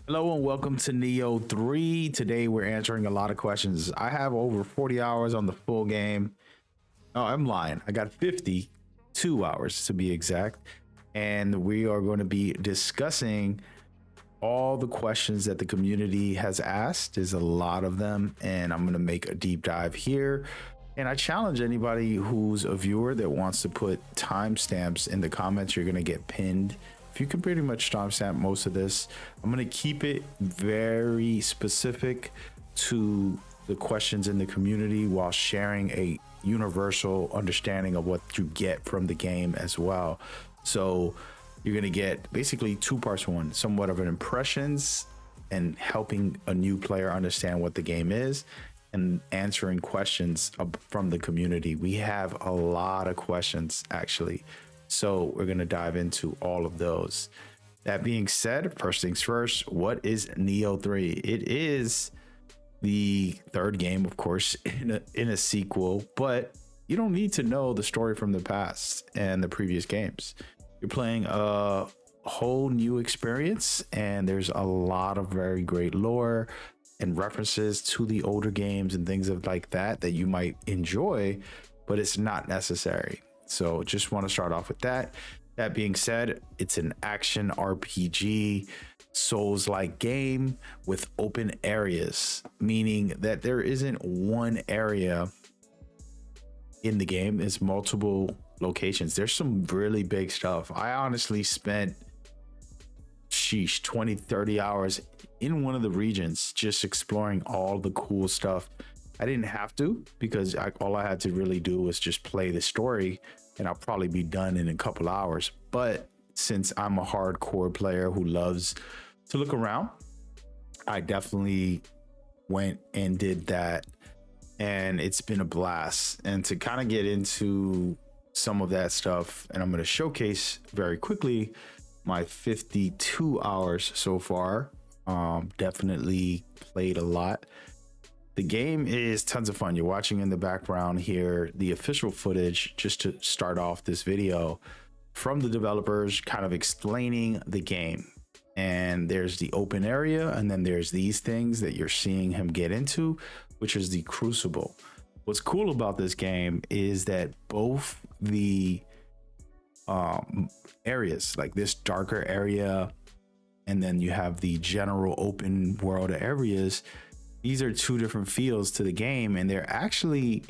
Hello and welcome to Neo 3. Today we're answering a lot of questions. I have over 40 hours on the full game. Oh, I'm lying. I got 52 hours to be exact. And we are going to be discussing all the questions that the community has asked. There's a lot of them, and I'm going to make a deep dive here. And I challenge anybody who's a viewer that wants to put timestamps in the comments. You're going to get pinned. You can pretty much timestamp most of this. I'm going to keep it very specific to the questions in the community while sharing a universal understanding of what you get from the game as well. So you're going to get basically two parts. One, somewhat of an impressions and helping a new player understand what the game is, and answering questions from the community. We have a lot of questions actually. So we're going to dive into all of those. That being said, first things first, what is Neo 3? It is the third game, of course, in a sequel, but you don't need to know the story from the past and the previous games. You're playing a whole new experience, and there's a lot of very great lore and references to the older games and things like that you might enjoy, but it's not necessary. So just want to start off with that. That being said, it's an action RPG Souls-like game with open areas, meaning that there isn't one area in the game. It's multiple locations. There's some really big stuff. I honestly spent 20, 30 hours in one of the regions just exploring all the cool stuff. I didn't have to, because all I had to really do was just play the story, and I'll probably be done in a couple hours. But since I'm a hardcore player who loves to look around, I definitely went and did that, and it's been a blast. And to kind of get into some of that stuff, and I'm going to showcase very quickly my 52 hours so far. Definitely played a lot. The game is tons of fun. You're watching in the background here the official footage, just to start off this video, from the developers kind of explaining the game. And there's the open area, and then there's these things that you're seeing him get into, which is the Crucible. What's cool about this game is that both the areas, like this darker area, and then you have the general open world areas, these are two different feels to the game, and they're actually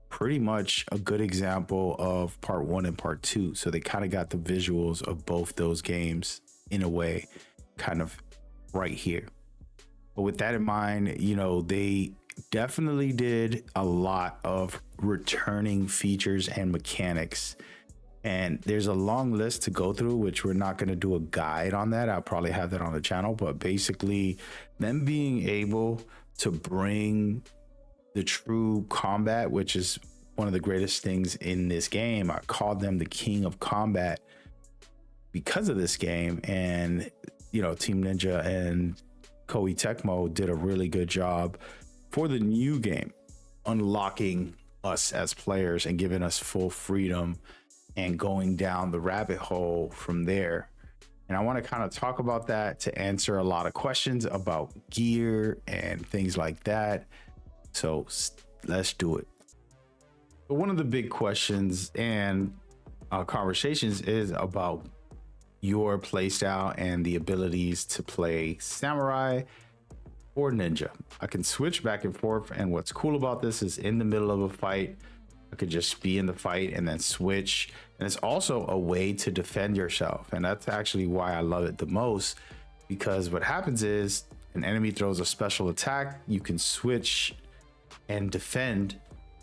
pretty much a good example of part one and part two. So they kind of got the visuals of both those games in a way, kind of right here. But with that in mind, you know, they definitely did a lot of returning features and mechanics. And there's a long list to go through, which we're not going to do a guide on that. I'll probably have that on the channel. But basically, them being able to bring the true combat, which is one of the greatest things in this game. I called them the king of combat because of this game. And, you know, Team Ninja and Koei Tecmo did a really good job for the new game, unlocking us as players and giving us full freedom and going down the rabbit hole from there. And I want to kind of talk about that to answer a lot of questions about gear and things like that. So let's do it. But one of the big questions and conversations is about your playstyle and the abilities to play samurai or ninja. I can switch back and forth. And what's cool about this is in the middle of a fight, I could just be in the fight and then switch. And it's also a way to defend yourself. And that's actually why I love it the most, because what happens is an enemy throws a special attack, you can switch and defend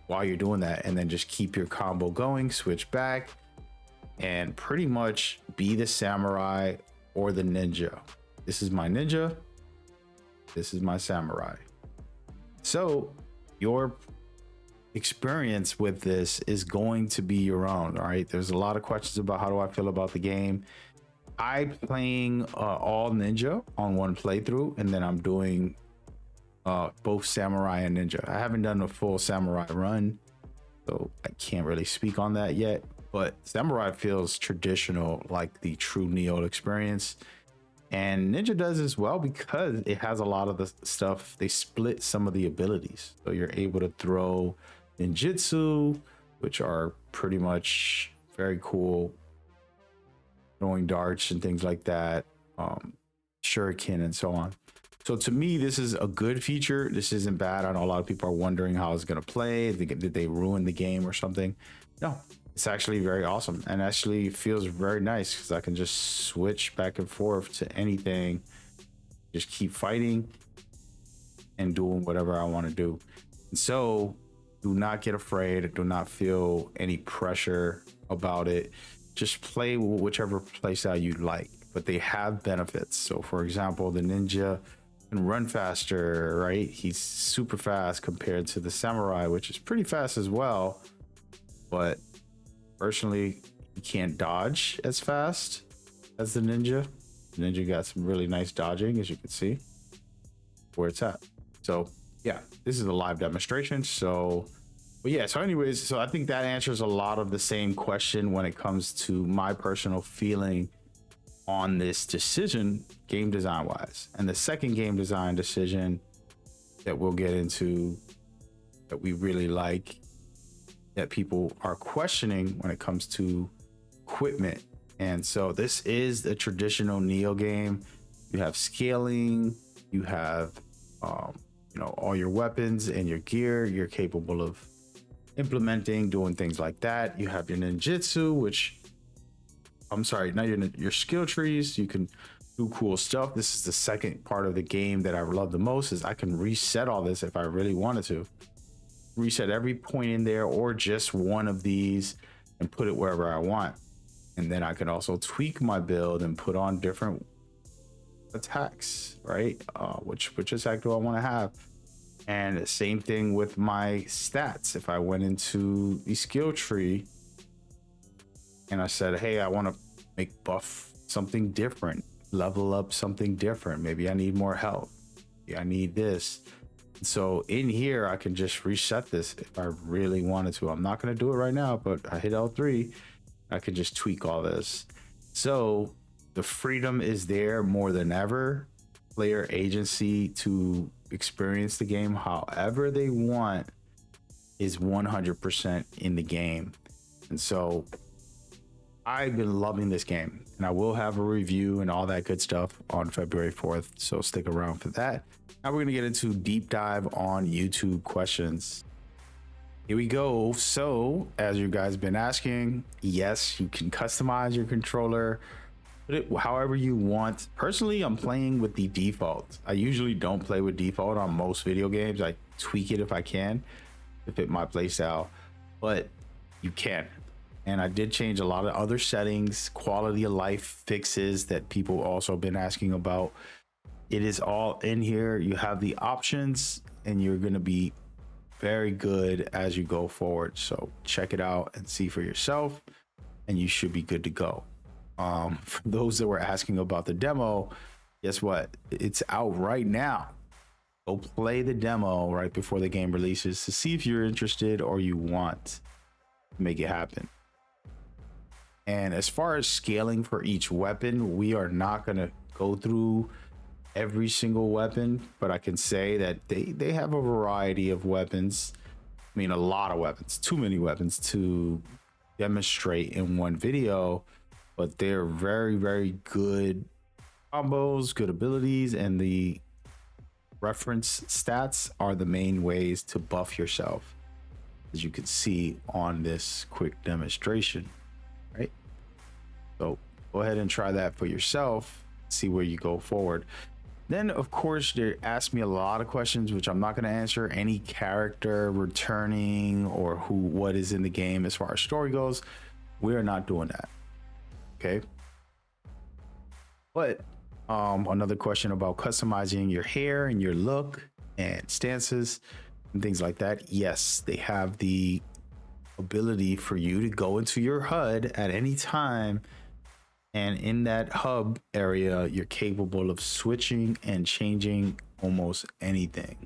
while you're doing that, and then just keep your combo going, switch back, and pretty much be the samurai or the ninja. This is my ninja. This is my samurai. So your experience with this is going to be your own. All right, there's a lot of questions about how do I feel about the game. I'm playing all ninja on one playthrough, and then I'm doing both samurai and ninja. I haven't done a full samurai run, so I can't really speak on that yet, but samurai feels traditional, like the true Neo experience. And Ninja does as well because it has a lot of the stuff. They split some of the abilities. So you're able to throw Ninjutsu, which are pretty much very cool, throwing darts and things like that, shuriken and so on. So to me, this is a good feature. This isn't bad. I know a lot of people are wondering how it's going to play. Did they ruin the game or something? No, it's actually very awesome and actually feels very nice because I can just switch back and forth to anything, just keep fighting and doing whatever I want to do. And so do not get afraid. Do not feel any pressure about it. Just play whichever playstyle you like, but they have benefits. So for example, the ninja can run faster, right? He's super fast compared to the samurai, which is pretty fast as well. But personally, you can't dodge as fast as the ninja. The ninja got some really nice dodging, as you can see where it's at. So yeah, this is a live demonstration. So, but yeah, so anyways, so I think that answers a lot of the same question when it comes to my personal feeling on this decision, game design wise. And the second game design decision that we'll get into that we really like, that people are questioning when it comes to equipment. And so this is the traditional Neo game. You have scaling, you have all your weapons and your gear you're capable of implementing, doing things like that. You have your ninjutsu, which not your skill trees. You can do cool stuff. This is the second part of the game that I love the most, is I can reset all this if I really wanted to. Reset every point in there or just one of these and put it wherever I want. And then I can also tweak my build and put on different attacks, right? Which attack do I want to have? And the same thing with my stats. If I went into the skill tree and I said, hey, I want to make buff something different, level up something different. Maybe I need more health. Maybe I need this. So in here, I can just reset this if I really wanted to. I'm not going to do it right now, but I hit L3. I can just tweak all this. So the freedom is there more than ever. Player agency to experience the game however they want is 100% in the game. And so I've been loving this game, and I will have a review and all that good stuff on February 4th. So stick around for that. Now we're going to get into deep dive on YouTube questions. Here we go. So as you guys been asking, yes, you can customize your controller, put it however you want. Personally, I'm playing with the default. I usually don't play with default on most video games. I tweak it if I can to fit my playstyle, but you can. And I did change a lot of other settings, quality of life fixes that people also been asking about. It is all in here. You have the options and you're going to be very good as you go forward. So check it out and see for yourself and you should be good to go. For those that were asking about the demo, guess what? It's out right now. Go play the demo right before the game releases to see if you're interested or you want to make it happen. And as far as scaling for each weapon, we are not going to go through every single weapon, but I can say that they have a variety of weapons. I mean, a lot of weapons, too many weapons to demonstrate in one video, but they're very, very good combos, good abilities, and the reference stats are the main ways to buff yourself, as you can see on this quick demonstration, right? So go ahead and try that for yourself, see where you go forward. Then, of course, they asked me a lot of questions, which I'm not going to answer. Any character returning or what is in the game as far as story goes, we're not doing that. Okay. But another question about customizing your hair and your look and stances and things like that. Yes, they have the ability for you to go into your HUD at any time. And in that hub area, you're capable of switching and changing almost anything.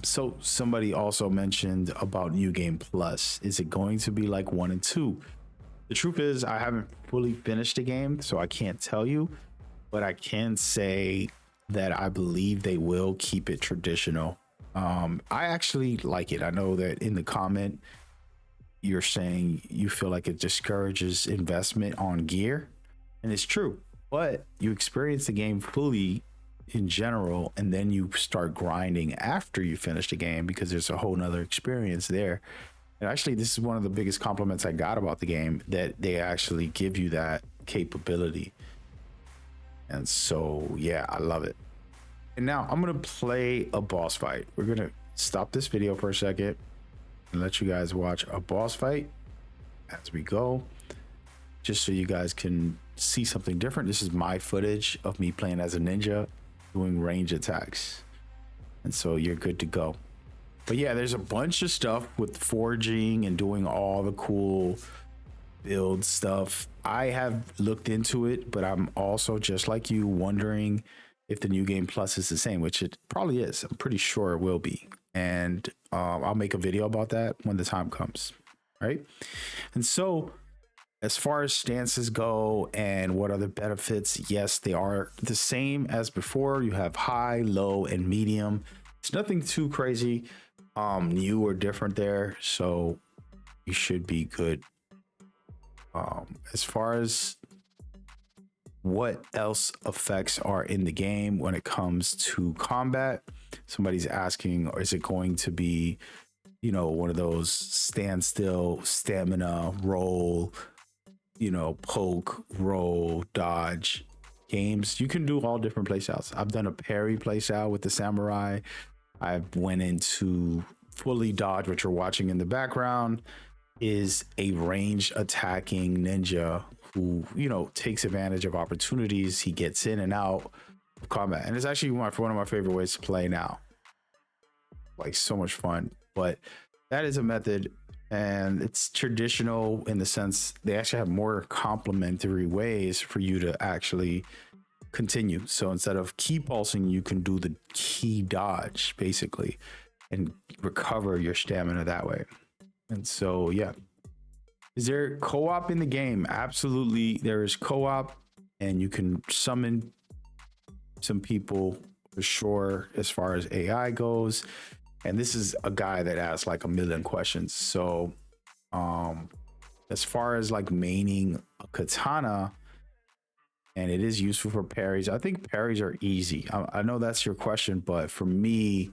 So somebody also mentioned about New Game Plus. Is it going to be like 1 and 2? The truth is, I haven't fully finished the game, so I can't tell you, but I can say that I believe they will keep it traditional. I actually like it. I know that in the comment, you're saying you feel like it discourages investment on gear, and it's true, but you experience the game fully in general, and then you start grinding after you finish the game because there's a whole nother experience there. And actually, this is one of the biggest compliments I got about the game, that they actually give you that capability. And so, yeah, I love it. And now I'm going to play a boss fight. We're going to stop this video for a second and let you guys watch a boss fight as we go, just so you guys can see something different. This is my footage of me playing as a ninja doing range attacks. And so you're good to go. But yeah, there's a bunch of stuff with forging and doing all the cool build stuff. I have looked into it, but I'm also, just like you, wondering if the new game plus is the same, which it probably is. I'm pretty sure it will be. And I'll make a video about that when the time comes, right? And so as far as stances go and what other benefits, yes, they are the same as before. You have high, low, and medium. It's nothing too crazy new or different there, so you should be good. As far as what else effects are in the game when it comes to combat, somebody's asking, or is it going to be, you know, one of those standstill, stamina, roll, you know, poke, roll, dodge games? You can do all different playstyles. I've done a parry playstyle with the samurai. I went into fully dodge. What you're watching in the background is a range attacking ninja who, you know, takes advantage of opportunities. He gets in and out of combat, and it's actually one of my favorite ways to play now. Like, so much fun. But that is a method, and it's traditional in the sense they actually have more complementary ways for you to actually continue. So instead of key pulsing, you can do the key dodge basically and recover your stamina that way. And so, yeah. Is there co-op in the game? Absolutely, there is co-op, and you can summon some people for sure as far as AI goes. And this is a guy that asks like a million questions. So as far as like maining a katana, and it is useful for parries, I think parries are easy. I know that's your question, but for me,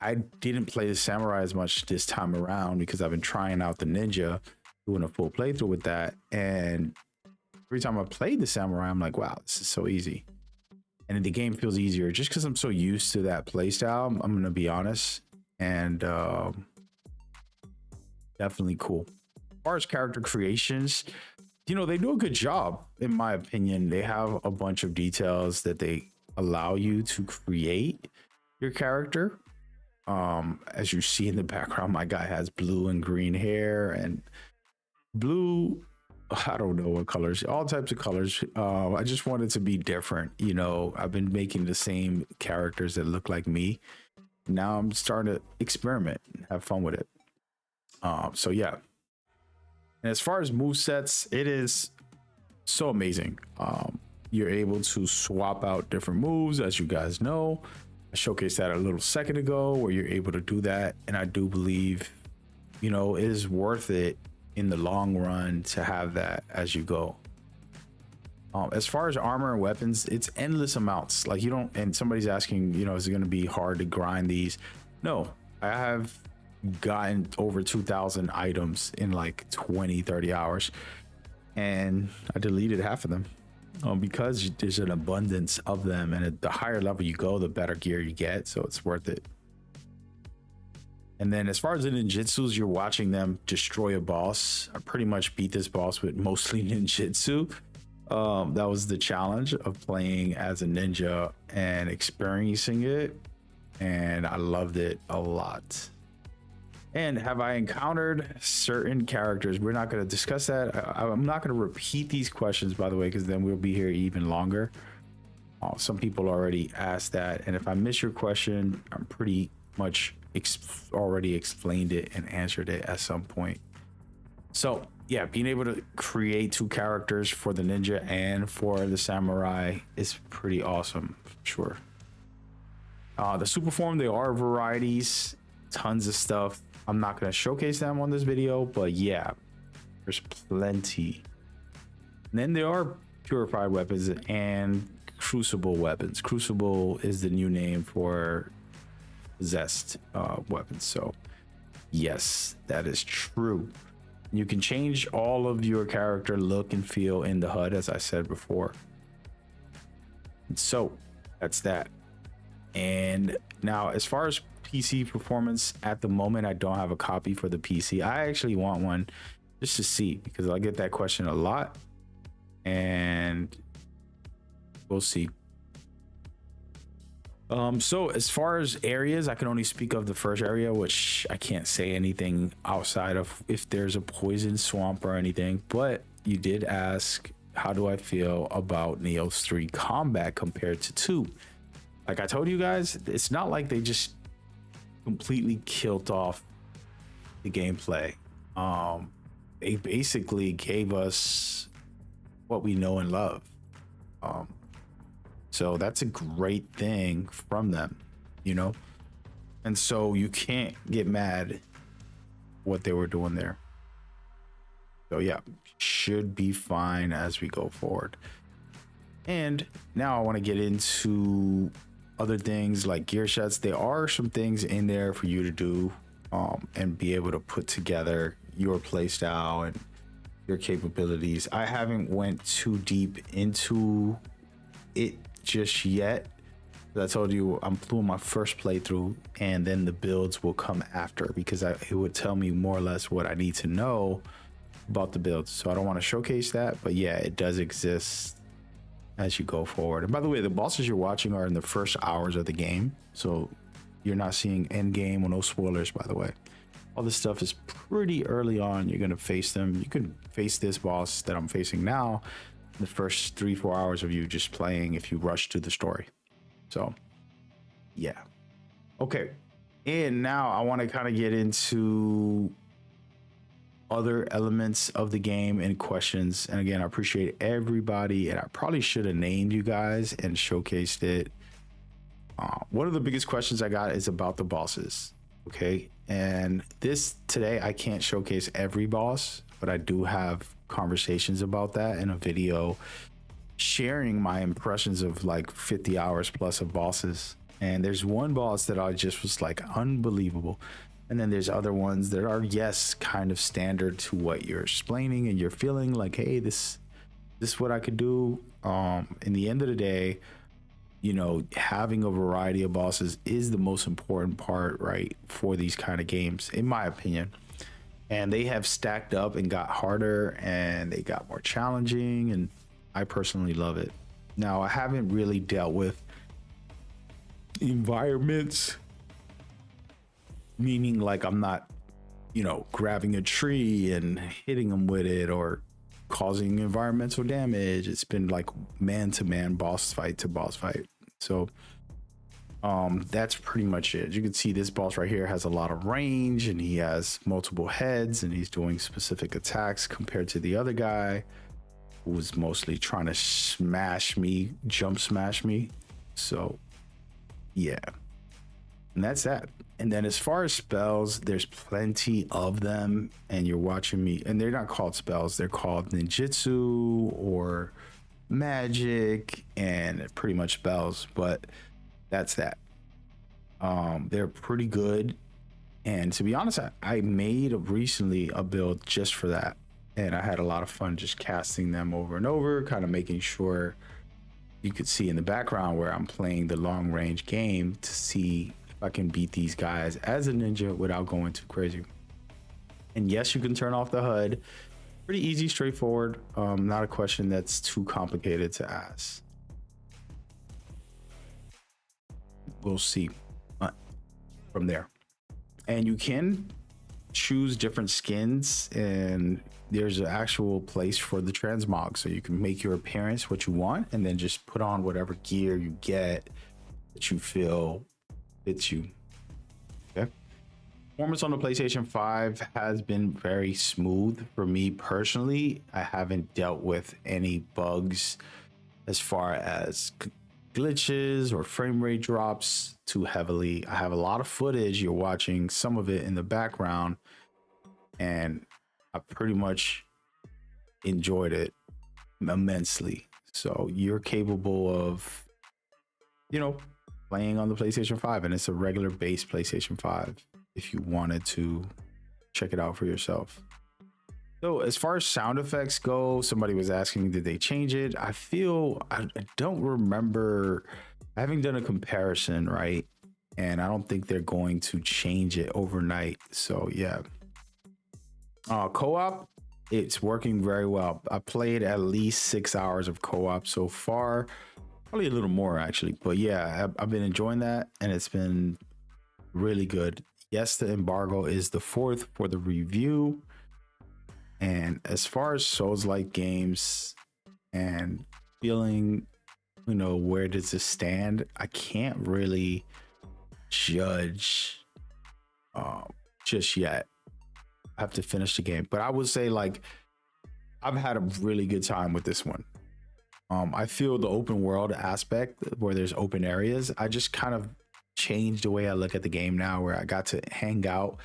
I didn't play the samurai as much this time around because I've been trying out the ninja, doing a full playthrough with that. And every time I played the samurai, I'm like, wow, this is so easy. And the game feels easier just because I'm so used to that playstyle. I'm going to be honest. And definitely cool. As far as character creations, you know, they do a good job, in my opinion. They have a bunch of details that they allow you to create your character. As you see in the background, my guy has blue and green hair, and blue, I don't know what colors, all types of colors. I just wanted to be different. You know, I've been making the same characters that look like me. Now I'm starting to experiment and have fun with it. So yeah. And as far as movesets, it is so amazing. You're able to swap out different moves, as you guys know. I showcased that a little second ago, where you're able to do that. And I do believe, you know, it is worth it in the long run to have that as you go. As far as armor and weapons, it's endless amounts. Like, you don't, and somebody's asking, you know, is it going to be hard to grind these? No, I have gotten over 2,000 items in like 20-30 hours, and I deleted half of them because there's an abundance of them, and at the higher level you go, the better gear you get, so it's worth it. And then as far as the ninjutsus, you're watching them destroy a boss. I pretty much beat this boss with mostly ninjutsu. That was the challenge of playing as a ninja and experiencing it, and I loved it a lot. And have I encountered certain characters? We're not going to discuss that. I'm not going to repeat these questions, by the way, because then we'll be here even longer. Some people already asked that, and if I miss your question, I'm pretty much already explained it and answered it at some point. So yeah, being able to create two characters for the ninja and for the samurai is pretty awesome, for sure. The super form, there are varieties, tons of stuff. I'm not going to showcase them on this video, but yeah, there's plenty. And then there are purified weapons and crucible weapons. Crucible is the new name for possessed weapons. So yes, that is true. You can change all of your character look and feel in the HUD, as I said before. And so that's that. And now, as far as PC performance, at the moment, I don't have a copy for the PC. I actually want one just to see, because I get that question a lot, and we'll see. So as far as areas, I can only speak of the first area, which I can't say anything outside of if there's a poison swamp or anything. But you did ask, how do I feel about Nioh 3 combat compared to 2? Like I told you guys, it's not like they just completely killed off the gameplay. They basically gave us what we know and love. So that's a great thing from them, you know? And so you can't get mad what they were doing there. So yeah, should be fine as we go forward. And now I want to get into other things like gear sets. There are some things in there for you to do and be able to put together your play style and your capabilities. I haven't went too deep into it just yet. I told you I'm doing my first playthrough, and then the builds will come after, because it would tell me more or less what I need to know about the builds. So I don't want to showcase that, but yeah, it does exist as you go forward. And by the way, the bosses you're watching are in the first hours of the game, so you're not seeing end game or no spoilers, by the way. All this stuff is pretty early on. You're going to face them. You can face this boss that I'm facing now the first 3-4 hours of you just playing if you rush to the story. So yeah, okay. And now I want to kind of get into other elements of the game and questions. And again, I appreciate everybody, and I probably should have named you guys and showcased it. One of the biggest questions I got is about the bosses. Okay, and this today I can't showcase every boss, but I do have conversations about that in a video sharing my impressions of like 50 hours plus of bosses. And there's one boss that I just was like unbelievable, and then there's other ones that are, yes, kind of standard to what you're explaining and you're feeling like, hey, this is what I could do. In the end of the day, you know, having a variety of bosses is the most important part, right, for these kind of games, in my opinion. And they have stacked up and got harder, and they got more challenging, and I personally love it. Now, I haven't really dealt with environments, meaning like I'm not, you know, grabbing a tree and hitting them with it or causing environmental damage. It's been like man-to-man, boss fight to boss fight. So that's pretty much it. You can see this boss right here has a lot of range, and he has multiple heads, and he's doing specific attacks compared to the other guy who was mostly trying to smash me, jump smash me. So yeah, and that's that. And then as far as spells, there's plenty of them, and you're watching me, and they're not called spells, they're called ninjutsu or magic, and pretty much spells, but that's that. They're pretty good, and to be honest, I made recently a build just for that, and I had a lot of fun just casting them over and over, kind of making sure you could see in the background where I'm playing the long range game to see if I can beat these guys as a ninja without going too crazy. And yes, you can turn off the HUD. Pretty easy, straightforward. Not a question that's too complicated to ask. We'll see from there. And you can choose different skins, and there's an actual place for the transmog, so you can make your appearance what you want and then just put on whatever gear you get that you feel fits you. Okay. Performance on the PlayStation 5 has been very smooth for me personally. I haven't dealt with any bugs as far as glitches or frame rate drops too heavily. I have a lot of footage. You're watching some of it in the background, and I pretty much enjoyed it immensely. So you're capable of, playing on the PlayStation 5, and it's a regular base PlayStation 5 if you wanted to check it out for yourself. So as far as sound effects go, somebody was asking, did they change it? I don't remember. I haven't done a comparison, right? And I don't think they're going to change it overnight. So yeah. Co-op, it's working very well. I played at least 6 hours of co-op so far, probably a little more actually. But yeah, I've been enjoying that, and it's been really good. Yes, the embargo is the 4th for the review. And as far as Souls-like games and feeling, where does this stand? I can't really judge just yet. I have to finish the game, but I would say I've had a really good time with this one. I feel the open world aspect where there's open areas, I just kind of changed the way I look at the game now, where I got to hang out.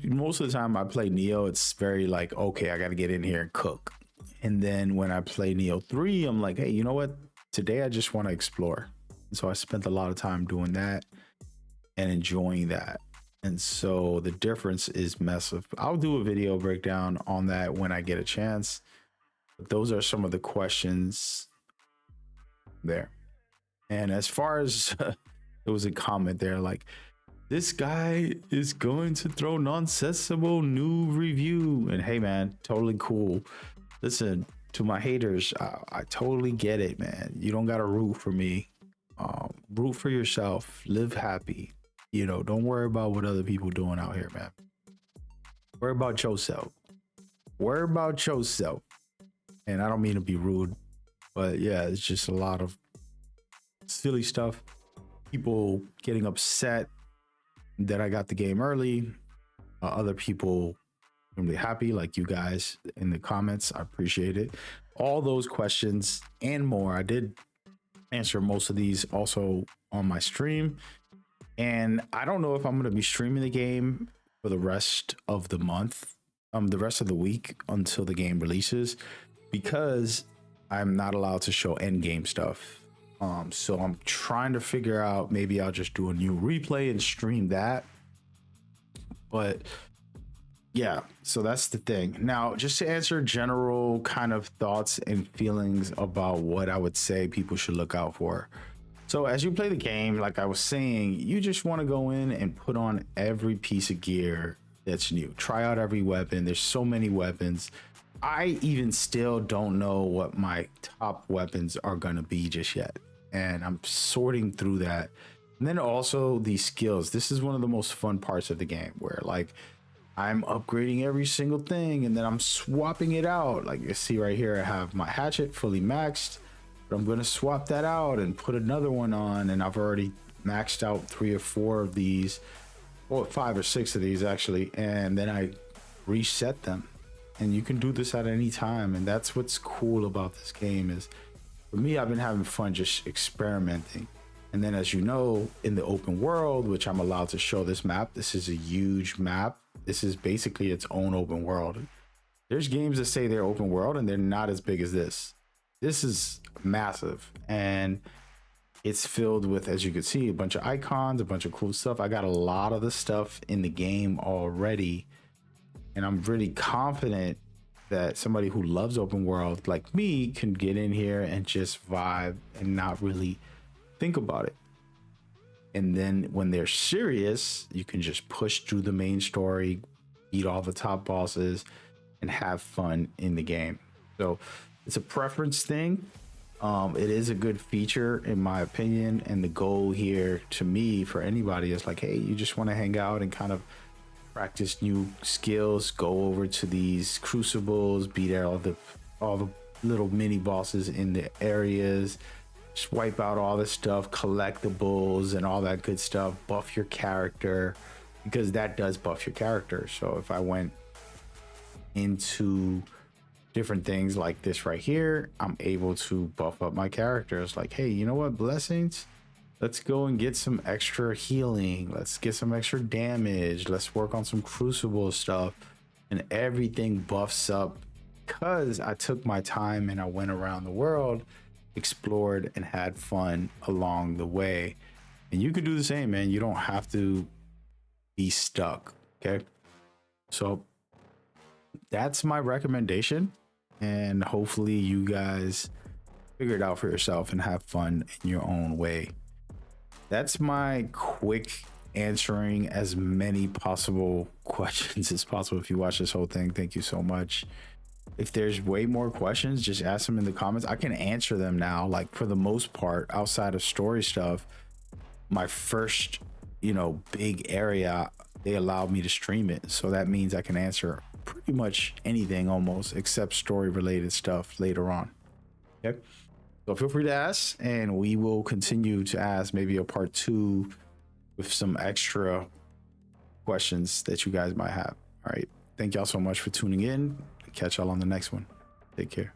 Most of the time I play Neo, it's very okay, I got to get in here and cook. And then when I play Neo 3, I'm like, hey, you know what? Today I just want to explore. So I spent a lot of time doing that and enjoying that. And so the difference is massive. I'll do a video breakdown on that when I get a chance. But those are some of the questions there. And as far as there was a comment there this guy is going to throw nonsensical new review, and hey man, totally cool. Listen, to my haters, I totally get it, man. You don't gotta root for me. Root for yourself, live happy. Don't worry about what other people doing out here, man. Worry about yourself. And I don't mean to be rude, but yeah, it's just a lot of silly stuff. People getting upset that I got the game early. Other people really happy, like you guys in the comments. I appreciate it. All those questions and more, I did answer most of these also on my stream. And I don't know if I'm going to be streaming the game for the rest of the month, the rest of the week until the game releases, because I'm not allowed to show end game stuff. So I'm trying to figure out, maybe I'll just do a new replay and stream that. But yeah, so that's the thing. Now, just to answer general kind of thoughts and feelings about what I would say people should look out for. So as you play the game, like I was saying, you just want to go in and put on every piece of gear that's new. Try out every weapon. There's so many weapons. I even still don't know what my top weapons are going to be just yet. And I'm sorting through that. And then also the skills. This is one of the most fun parts of the game, where I'm upgrading every single thing and then I'm swapping it out. Like you see right here, I have my hatchet fully maxed, but I'm going to swap that out and put another one on. And I've already maxed out 3 or 4 of these, or 5 or 6 of these actually. And then I reset them. And you can do this at any time. And that's what's cool about this game is, for me, I've been having fun just experimenting. And then, as you know, in the open world, which I'm allowed to show this map, this is a huge map. This is basically its own open world. There's games that say they're open world and they're not as big as this. This is massive. And it's filled with, as you can see, a bunch of icons, a bunch of cool stuff. I got a lot of the stuff in the game already. And I'm really confident that somebody who loves open world like me can get in here and just vibe and not really think about it. And then when they're serious, you can just push through the main story, beat all the top bosses, and have fun in the game. So it's a preference thing. It is a good feature in my opinion. And the goal here to me for anybody is hey, you just want to hang out and kind of practice new skills, go over to these crucibles, beat all the little mini bosses in the areas, just wipe out all the stuff, collectibles and all that good stuff, buff your character, because that does buff your character. So if I went into different things like this right here, I'm able to buff up my characters. Like, hey, you know what, blessings, let's go and get some extra healing, let's get some extra damage, let's work on some crucible stuff, and everything buffs up because I took my time and I went around the world, explored, and had fun along the way. And you can do the same, man. You don't have to be stuck. Okay, so that's my recommendation, and hopefully you guys figure it out for yourself and have fun in your own way. That's my quick answering as many possible questions as possible. If you watch this whole thing, thank you so much. If there's way more questions, just ask them in the comments. I can answer them now. Like, for the most part, outside of story stuff, my first, big area, they allowed me to stream it. So that means I can answer pretty much anything almost, except story related stuff later on. Okay. So feel free to ask, and we will continue to ask maybe a part 2 with some extra questions that you guys might have. All right. Thank y'all so much for tuning in. Catch y'all on the next one. Take care.